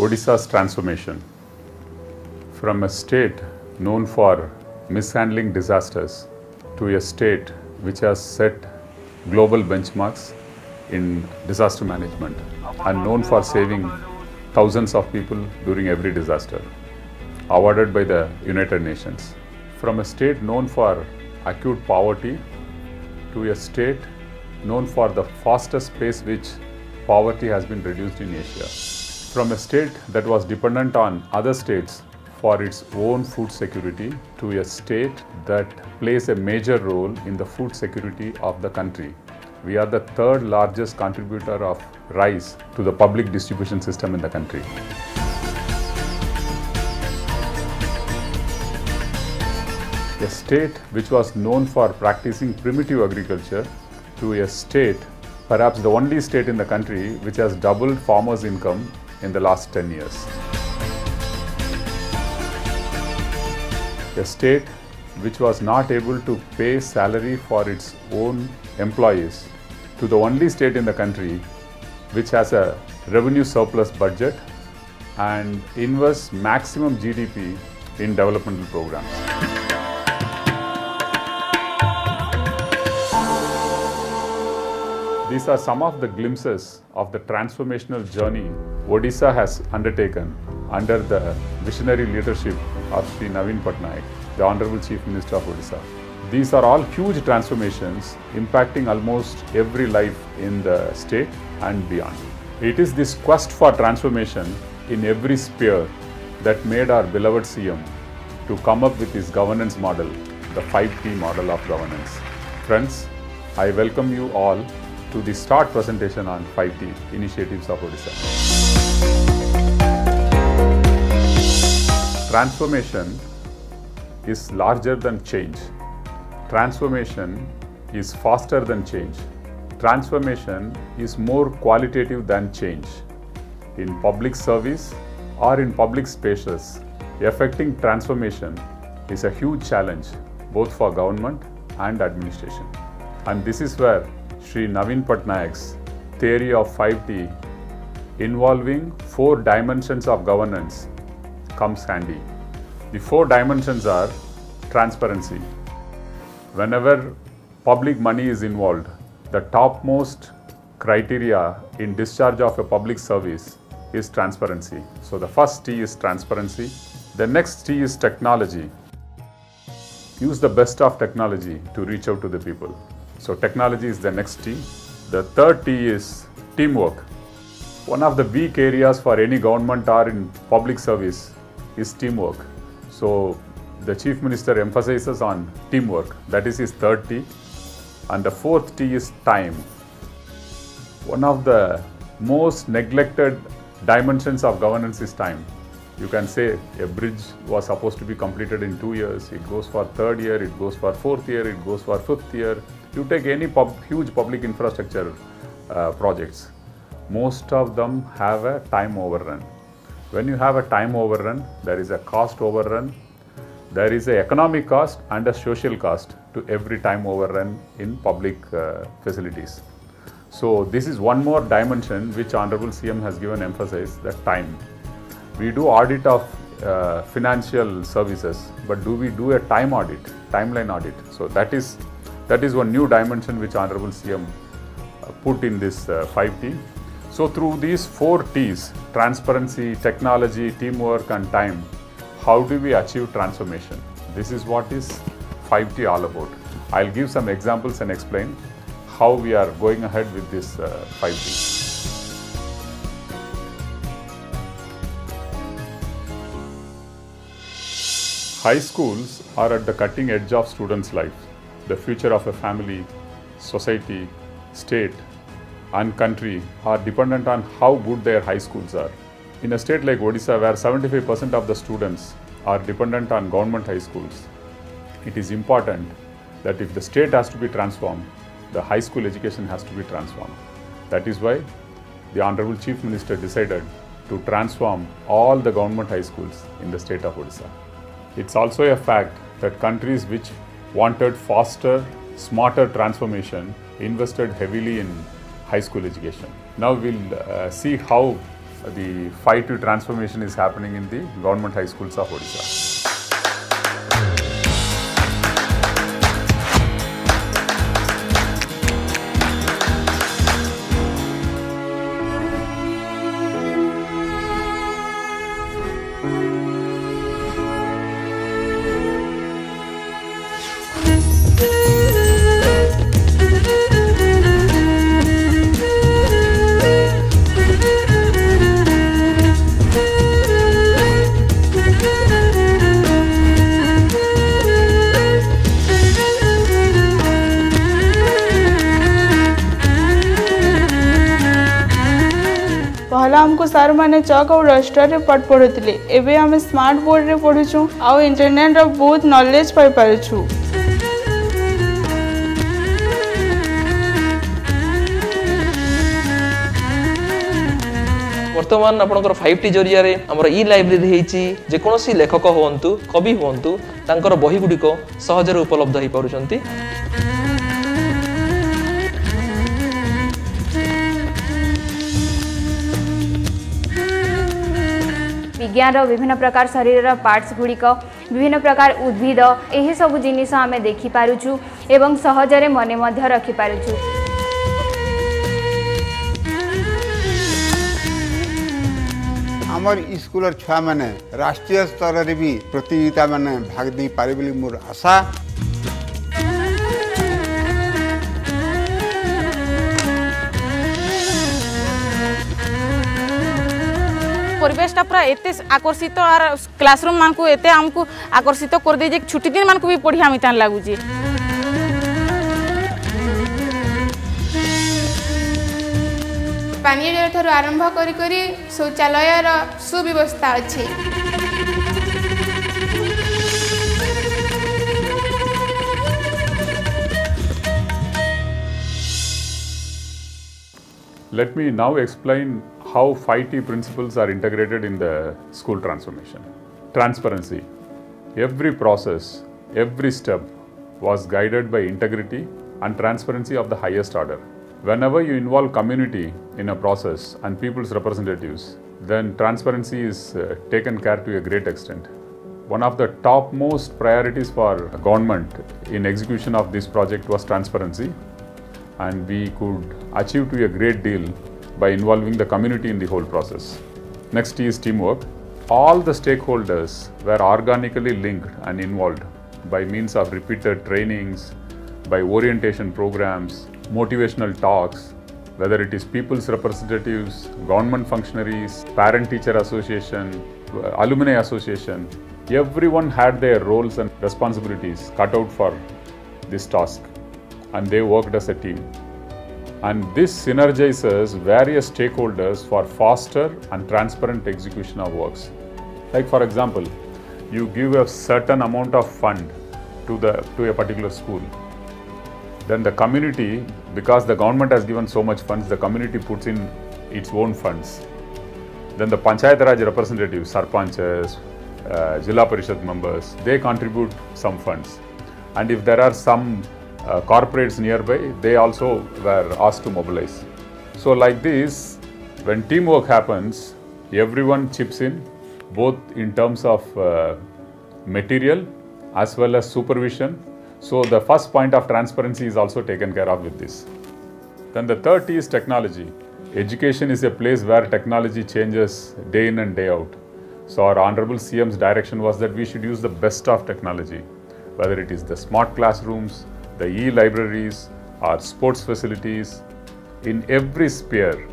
Odisha's transformation from a state known for mishandling disasters to a state which has set global benchmarks in disaster management and known for saving thousands of people during every disaster, awarded by the United Nations. From a state known for acute poverty to a state known for the fastest pace which poverty has been reduced in Asia. From a state that was dependent on other states for its own food security to a state that plays a major role in the food security of the country. We are the third largest contributor of rice to the public distribution system in the country. A state which was known for practicing primitive agriculture to a state, perhaps the only state in the country which has doubled farmers' income in the last 10 years. A state which was not able to pay salary for its own employees to the only state in the country which has a revenue surplus budget and invests maximum GDP in developmental programs. These are some of the glimpses of the transformational journey Odisha has undertaken under the visionary leadership of Sri Naveen Patnaik, the Honorable Chief Minister of Odisha. These are all huge transformations impacting almost every life in the state and beyond. It is this quest for transformation in every sphere that made our beloved CM to come up with his governance model, the 5T model of governance. Friends, I welcome you all to the start presentation on 5T initiatives of Odisha. Transformation is larger than change. Transformation is faster than change. Transformation is more qualitative than change. In public service or in public spaces, effecting transformation is a huge challenge both for government and administration. And this is where Sri Naveen Patnaik's theory of 5T involving 4 dimensions of governance comes handy. The 4 dimensions are transparency. Whenever public money is involved, the topmost criteria in discharge of a public service is transparency. So the first T is transparency. The next T is technology. Use the best of technology to reach out to the people. So technology is the next T. The third T is teamwork. One of the weak areas for any government or in public service is teamwork. So the Chief Minister emphasizes on teamwork. That is his third T. And the fourth T is time. One of the most neglected dimensions of governance is time. You can say a bridge was supposed to be completed in 2 years. It goes for 3rd year, it goes for 4th year, it goes for 5th year. You take any huge public infrastructure projects, most of them have a time overrun. When you have a time overrun, there is a cost overrun, there is an economic cost and a social cost to every time overrun in public facilities. So this is one more dimension which Honorable CM has given emphasis, the time. We do audit of financial services, but do we do a time audit, timeline audit? So that is one new dimension which Honorable CM put in this 5T. So through these 4 T's, transparency, technology, teamwork and time, how do we achieve transformation? This is what is 5T all about. I'll give some examples and explain how we are going ahead with this 5T. High schools are at the cutting edge of students' life. The future of a family, society, state and country are dependent on how good their high schools are. In a state like Odisha, where 75% of the students are dependent on government high schools, it is important that if the state has to be transformed, the high school education has to be transformed. That is why the Honorable Chief Minister decided to transform all the government high schools in the state of Odisha. It's also a fact that countries which wanted faster, smarter transformation invested heavily in high school education. Now we'll see how the fight to transformation is happening in the government high schools of Odisha. पहला हमको सार माने चक और register रे पाठ पढ़ुतिले एबे हम smart board रे पढ़ुछु आ इंटरनेट रो बहुत नॉलेज पाई पारुछु। वर्तमान आपनकर 5T जरिया रे हमर ई लाइब्रेरी हेची जे कोनोसी लेखक होंतु कवि होंतु तांकर बही गुडी को सहज रे उपलब्ध होई पारुचंती। विज्ञान विभिन्न प्रकार शरीर पार्ट्स गुड़िक विभिन्न प्रकार उद्भिद यही सब जिनिस आम देखिपारुछु एवं सहजरे मने मध्य रखिपारुछु। आमर स्कूलर छुआ माने राष्ट्रीय स्तर रे भी प्रतियोगिता माने भाग दे पारे बोली मोर आशा। परिवेशटा पूरा एते आकर्षित और क्लासरूम मान को एते हमको आकर्षित कर दे जे छुट्टी दिन मान को भी पढ़िया मितान लागुची। पानी जल ठारू आरंभ करी शौचालय सुव्यवस्था अच्छी। Let me now explain how 5T principles are integrated in the school transformation. Transparency. Every process, every step was guided by integrity and transparency of the highest order. Whenever you involve community in a process and people's representatives, then transparency is taken care to a great extent. One of the topmost priorities for government in execution of this project was transparency, and we could achieve to a great deal by involving the community in the whole process. Next is teamwork. All the stakeholders were organically linked and involved by means of repeated trainings, by orientation programs, motivational talks, whether it is people's representatives, government functionaries, parent-teacher association, alumni association. Everyone had their roles and responsibilities cut out for this task, and they worked as a team. And this synergizes various stakeholders for faster and transparent execution of works. Like for example, you give a certain amount of fund to a particular school. Then the community, because the government has given so much funds, the community puts in its own funds. Then the Panchayat Raj representatives, Sarpanchas, Jilla Parishad members, they contribute some funds. And if there are some corporates nearby, they also were asked to mobilize. So like this, when teamwork happens, everyone chips in, both in terms of material as well as supervision. So the first point of transparency is also taken care of with this. Then the third T is technology. Education is a place where technology changes day in and day out. So our Honorable CM's direction was that we should use the best of technology, whether it is the smart classrooms, the e-libraries, our sports facilities. In every sphere,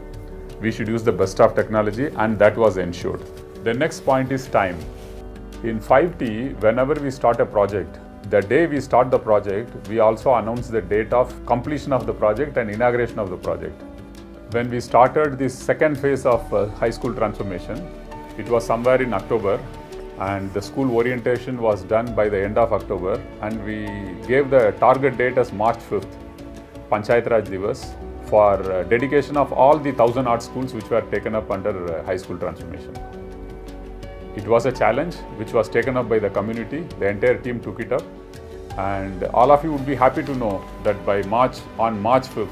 we should use the best of technology, and that was ensured. The next point is time. In 5T, whenever we start a project, the day we start the project, we also announce the date of completion of the project and inauguration of the project. When we started this second phase of high school transformation, it was somewhere in October, and the school orientation was done by the end of October, and we gave the target date as March 5th, Panchayat Raj Divas, for dedication of all the 1,000 odd schools which were taken up under high school transformation. It was a challenge which was taken up by the community. The entire team took it up, and all of you would be happy to know that by on March 5th,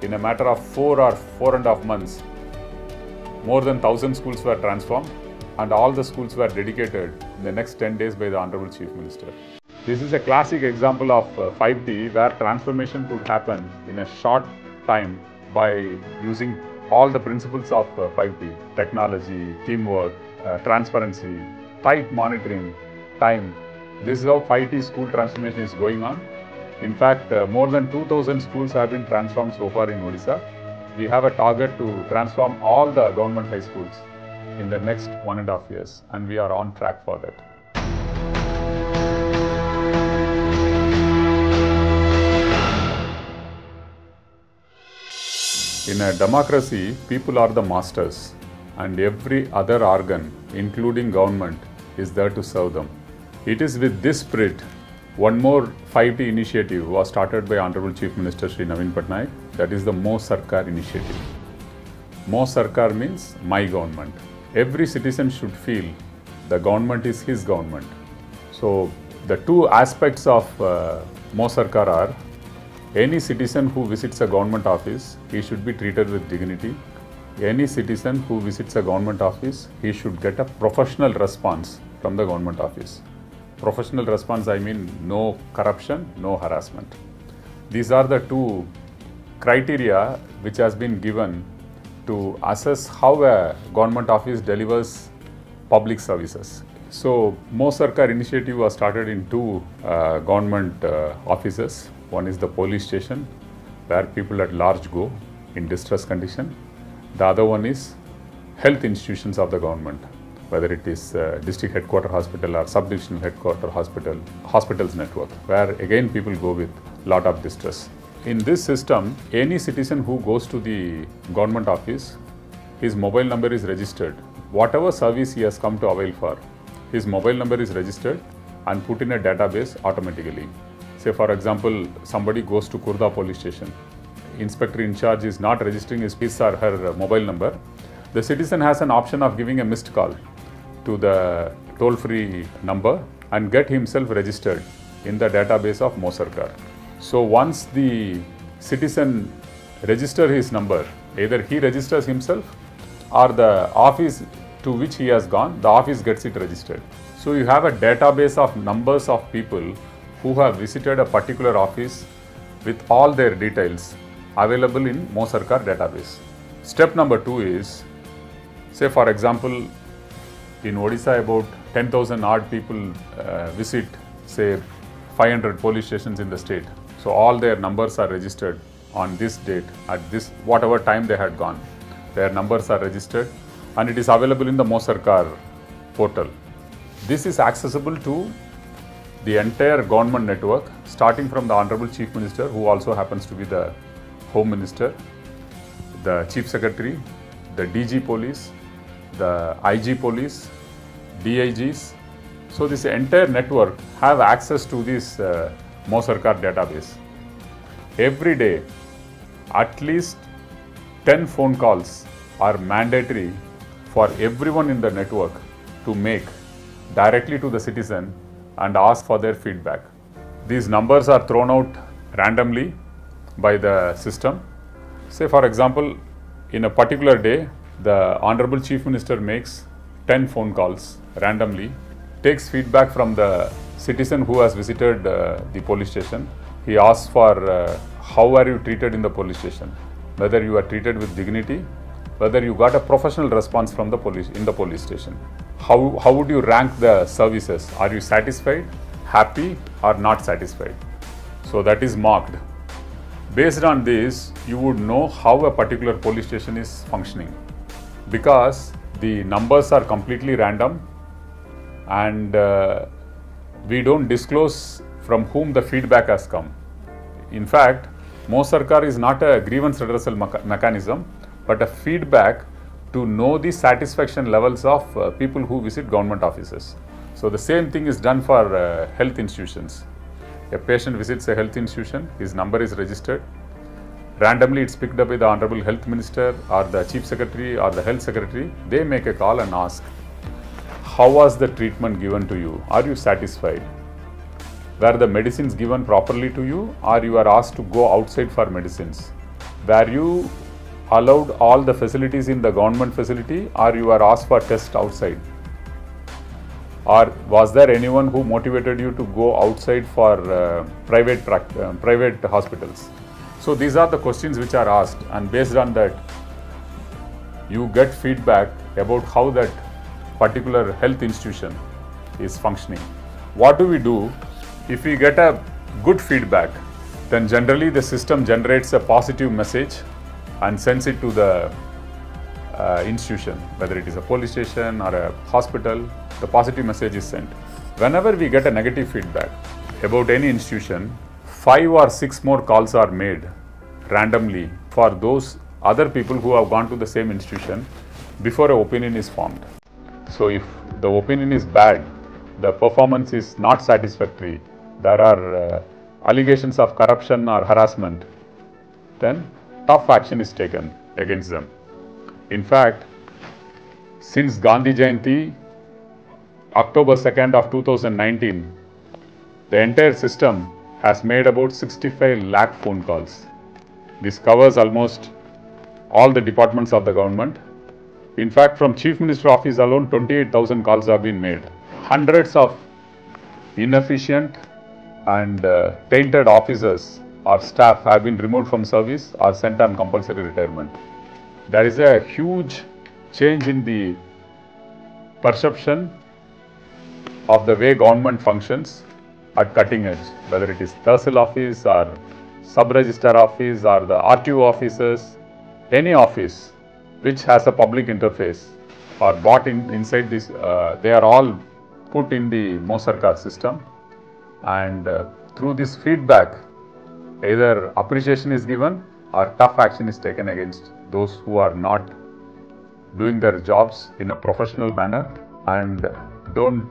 in a matter of 4 or 4.5 months, more than 1,000 schools were transformed, and all the schools were dedicated in the next 10 days by the Honorable Chief Minister. This is a classic example of 5T where transformation could happen in a short time by using all the principles of 5T: technology, teamwork, transparency, tight monitoring, time. This is how 5T school transformation is going on. In fact, more than 2,000 schools have been transformed so far in Odisha. We have a target to transform all the government high schools in the next 1.5 years, and we are on track for that. In a democracy, people are the masters, and every other organ, including government, is there to serve them. It is with this spirit, one more 5T initiative was started by Honorable Chief Minister Shri Naveen Patnaik. That is the Mo Sarkar initiative. Mo Sarkar means my government. Every citizen should feel the government is his government. So the two aspects of Mo Sarkar are: any citizen who visits a government office, he should be treated with dignity. Any citizen who visits a government office, he should get a professional response from the government office. Professional response, I mean no corruption, no harassment. These are the two criteria which has been given to assess how a government office delivers public services. So, Mo Sarkar initiative was started in two government offices. One is the police station, where people at large go in distress condition. The other one is health institutions of the government, whether it is district headquarter hospital or sub-divisional headquarter hospital, hospitals network, where again people go with lot of distress. In this system, any citizen who goes to the government office, his mobile number is registered. Whatever service he has come to avail for, his mobile number is registered and put in a database automatically. Say for example, somebody goes to Kurda police station. Inspector in charge is not registering his or her mobile number. The citizen has an option of giving a missed call to the toll-free number and get himself registered in the database of Mo Sarkar. So once the citizen registers his number, either he registers himself or the office to which he has gone, the office gets it registered. So you have a database of numbers of people who have visited a particular office with all their details available in Mo Sarkar database. Step number 2 is, say for example, in Odisha about 10,000 odd people visit, say 500 police stations in the state. So all their numbers are registered on this date, at this whatever time they had gone. Their numbers are registered and it is available in the Mo Sarkar portal. This is accessible to the entire government network, starting from the Honorable Chief Minister, who also happens to be the Home Minister, the Chief Secretary, the DG Police, the IG Police, DIGs. So this entire network have access to this Mo Sarkar database. Every day, at least 10 phone calls are mandatory for everyone in the network to make directly to the citizen and ask for their feedback. These numbers are thrown out randomly by the system. Say for example, in a particular day, the Honorable Chief Minister makes 10 phone calls randomly, takes feedback from the citizen who has visited the police station. He asks for how are you treated in the police station, whether you are treated with dignity, whether you got a professional response from the police in the police station. How would you rank the services? Are you satisfied, happy or not satisfied? So that is marked. Based on this, you would know how a particular police station is functioning, because the numbers are completely random and we don't disclose from whom the feedback has come. In fact, Mo Sarkar is not a grievance redressal mechanism, but a feedback to know the satisfaction levels of people who visit government offices. So the same thing is done for health institutions. A patient visits a health institution, his number is registered. Randomly it's picked up by the Honorable Health Minister or the Chief Secretary or the Health Secretary. They make a call and ask, how was the treatment given to you? Are you satisfied? Were the medicines given properly to you, or you are asked to go outside for medicines? Were you allowed all the facilities in the government facility, or you are asked for test outside? Or was there anyone who motivated you to go outside for private hospitals? So these are the questions which are asked, and based on that, you get feedback about how that particular health institution is functioning. What do we do? If we get a good feedback, then generally the system generates a positive message and sends it to the institution, whether it is a police station or a hospital. The positive message is sent. Whenever we get a negative feedback about any institution, 5 or 6 more calls are made randomly for those other people who have gone to the same institution before an opinion is formed. So if the opinion is bad, the performance is not satisfactory, there are allegations of corruption or harassment, then tough action is taken against them. In fact, since Gandhi Jayanti, October 2nd of 2019, the entire system has made about 65 lakh phone calls. This covers almost all the departments of the government. In fact, from Chief Minister office alone, 28,000 calls have been made. Hundreds of inefficient and tainted officers or staff have been removed from service or sent on compulsory retirement. There is a huge change in the perception of the way government functions at cutting edge, whether it is Tahsil office or sub-register office or the RTO offices, any office which has a public interface or bought inside this, they are all put in the Mosarkar system, and through this feedback, either appreciation is given or tough action is taken against those who are not doing their jobs in a professional manner and don't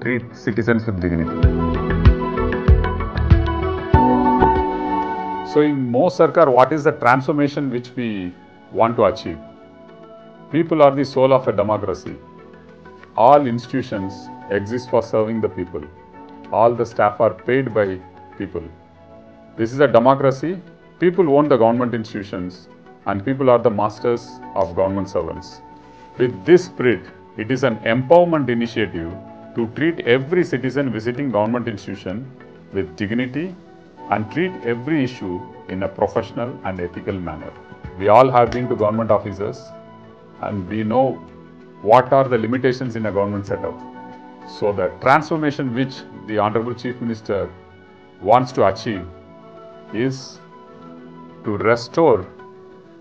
treat citizens with dignity. So in Mosarkar, what is the transformation which we want to achieve? People are the soul of a democracy. All institutions exist for serving the people. All the staff are paid by people. This is a democracy. People own the government institutions and people are the masters of government servants. With this spirit, it is an empowerment initiative to treat every citizen visiting government institution with dignity and treat every issue in a professional and ethical manner. We all have been to government offices and we know what are the limitations in a government setup. So the transformation which the Honorable Chief Minister wants to achieve is to restore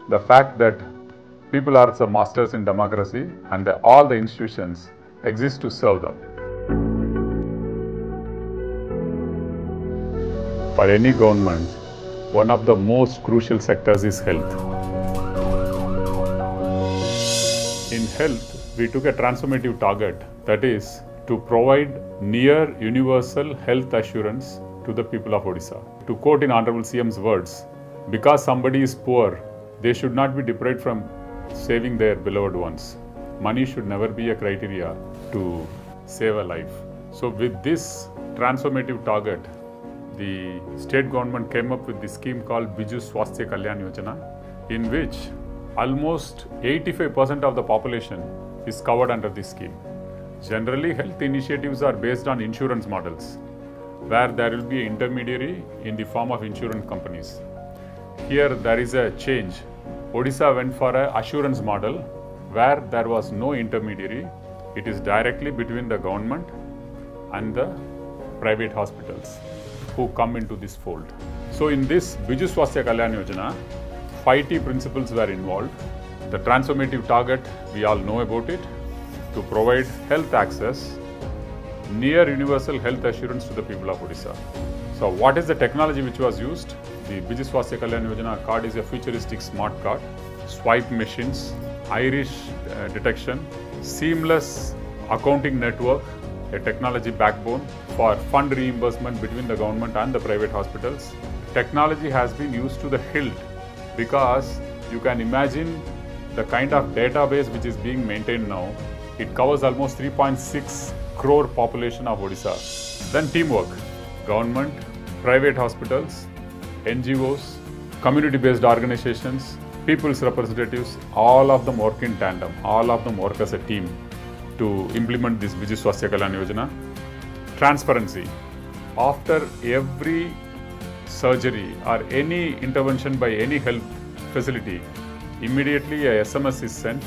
the fact that people are the masters in democracy and that all the institutions exist to serve them. For any government, one of the most crucial sectors is health. In health, we took a transformative target, that is to provide near universal health assurance to the people of Odisha. To quote in Honorable CM's words, because somebody is poor, they should not be deprived from saving their beloved ones. Money should never be a criteria to save a life. So with this transformative target, the state government came up with the scheme called Biju Swasthya Kalyan Yojana, in which almost 85% of the population is covered under this scheme. Generally, health initiatives are based on insurance models, where there will be an intermediary in the form of insurance companies. Here there is a change. Odisha went for an assurance model where there was no intermediary. It is directly between the government and the private hospitals who come into this fold. So in this Biju Swasthya Kalyan Yojana, 5T principles were involved. The transformative target, we all know about it, to provide health access, near universal health assurance to the people of Odisha. So what is the technology which was used? The Biju Swasthya Kalyan Yojana card is a futuristic smart card, swipe machines, iris detection, seamless accounting network, a technology backbone for fund reimbursement between the government and the private hospitals. Technology has been used to the hilt because you can imagine the kind of database which is being maintained now. It covers almost 3.6 crore population of Odisha. Then teamwork, government, private hospitals, NGOs, community-based organizations, people's representatives, all of them work in tandem, all of them work as a team to implement this Biju Swasthya Kalyan Yojana. Transparency. After every surgery or any intervention by any health facility, immediately a SMS is sent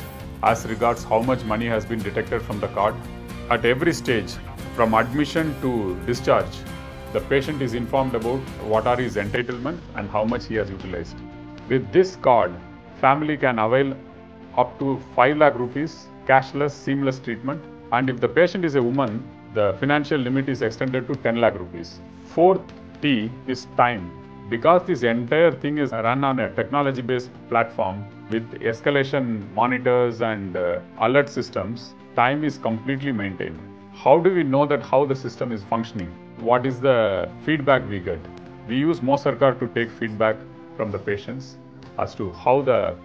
as regards how much money has been detected from the card. At every stage, from admission to discharge, the patient is informed about what are his entitlement and how much he has utilized. With this card, family can avail up to 5 lakh rupees cashless seamless treatment, and if the patient is a woman, the financial limit is extended to 10 lakh rupees. Fourth T is time. Because this entire thing is run on a technology-based platform with escalation monitors and alert systems, time is completely maintained. How do we know that how the system is functioning? What is the feedback we get? We use MoSarkar to take feedback from the patients as to how the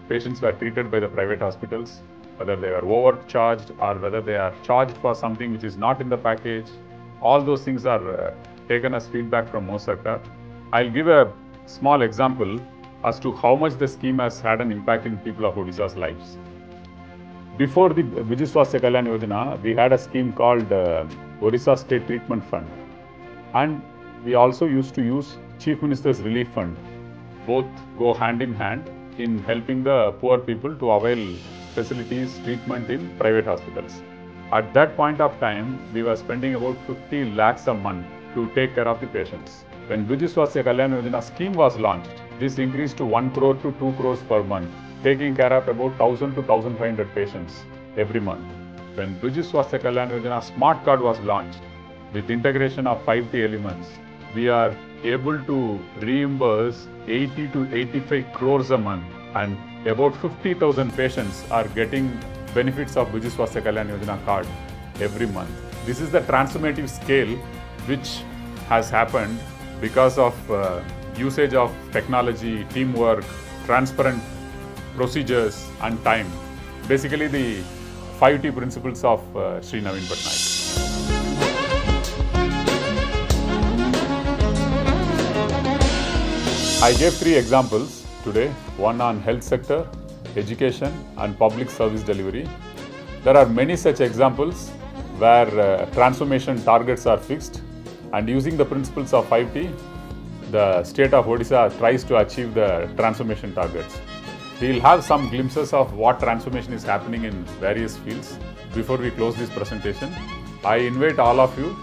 patients were treated by the private hospitals, whether they are overcharged or whether they are charged for something which is not in the package. All those things are taken as feedback from MoSarkar. I'll give a small example as to how much the scheme has had an impact in people of Odisha's lives. Before the Biju Swasthya Kalyan Yojana, we had a scheme called Odisha State Treatment Fund, and we also used to use Chief Minister's Relief Fund. Both go hand in hand in helping the poor people to avail facilities, treatment in private hospitals. At that point of time, we were spending about 50 lakhs a month to take care of the patients. When Biju Swasthya Kalyan Yojana scheme was launched, this increased to 1 crore to 2 crores per month, taking care of about 1000 to 1500 patients every month. When Biju Swasthya Kalyan Yojana Smart Card was launched, with integration of 5T elements, we are able to reimburse 80 to 85 crores a month, and about 50,000 patients are getting benefits of Biju Swasthya Kalyan Yojana card every month. This is the transformative scale which has happened because of usage of technology, teamwork, transparent procedures and time. Basically the 5T principles of Sri Naveen Patnaik. I gave 3 examples today, one on health sector, education and public service delivery. There are many such examples where transformation targets are fixed, and using the principles of 5T, the state of Odisha tries to achieve the transformation targets. We will have some glimpses of what transformation is happening in various fields before we close this presentation. I invite all of you,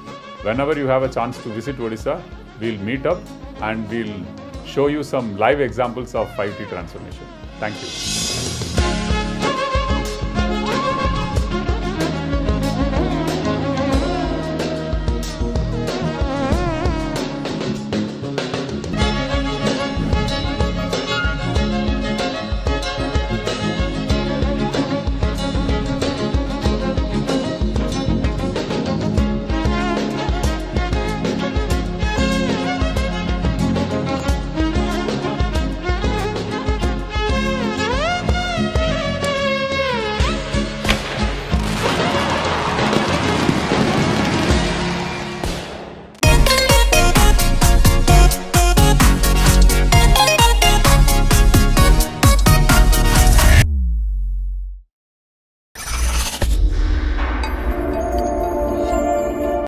whenever you have a chance to visit Odisha, we will meet up and we will show you some live examples of 5T transformation. Thank you.